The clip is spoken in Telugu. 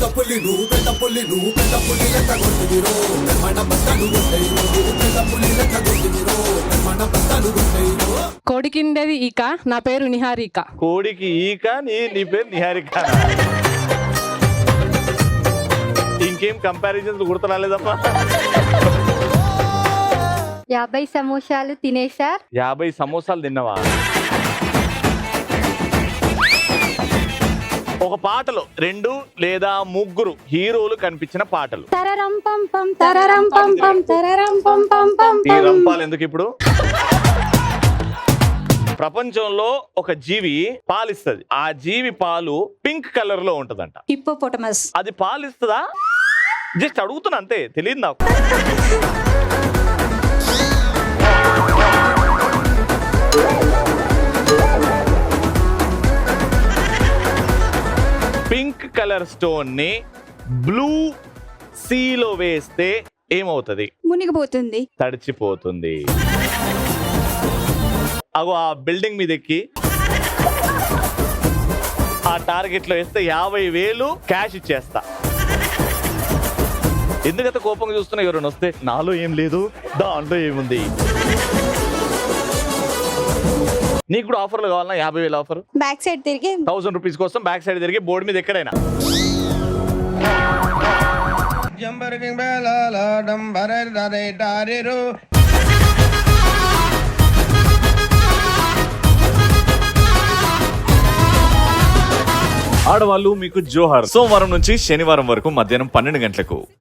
పెద్ద పులి నువ్వు పెద్ద పులి నువ్వు పెద్ద పులి లెక్క కొట్టిరో మన బట్టలు కొట్టేరో పెద్ద పులి లెక్క కొట్టిరో మన బట్టలు కొట్టేరో. కోడికిండేది ఈక, నా పేరు నిహారిక. కోడికి ఈక, నీ పేరు నిహారిక. ఇంకేం కంపారిజన్స్ గుర్తురాలేదమ్మా. 50 సమోసాలు తినేశార్. 50 సమోసాలు తిన్నవా? ఒక పాటలో 2 లేదా 3 హీరోలు కనిపించిన పాటలు. తరరం పం పం తరరం పం పం తరరం పం పం పం. ఈ రంపాలు ఎందుకు ఇప్పుడు? ప్రపంచంలో ఒక జీవి పాలిస్తుంది. ఆ జీవి పాలు పింక్ కలర్ లో ఉంటదంట. హిప్పోపోటమస్. అది పాలిస్తుందా? జస్ట్ అడుగుతున్నా అంతే, తెలియదు నాకు. పింక్ కలర్ స్టోన్ ని బ్లూ సీలో వేస్తే ఏమవుతుంది? మునిగిపోతుంది. తడిచిపోతుంది. అగో ఆ బిల్డింగ్ మీద ఎక్కి ఆ టార్గెట్ లో వేస్తే 50,000 క్యాష్ ఇచ్చేస్తా. ఎందుకంత కోపంగా చూస్తున్నా? ఎవరైనా వస్తే నాలో ఏం లేదు, దాంట్లో ఏముంది? నీకు కూడా ఆఫర్లు కావాలన్నా? 50,000 ఆఫర్. బ్యాక్ సైడ్ తిరిగి 1000 రూపీస్ కోసం బ్యాక్ సైడ్ తిరిగి బోర్డు మీద ఎక్కడైనా. ఆడవాళ్ళు మీకు జోహార్. సోమవారం నుంచి శనివారం వరకు మధ్యాహ్నం 12 గంటలకు.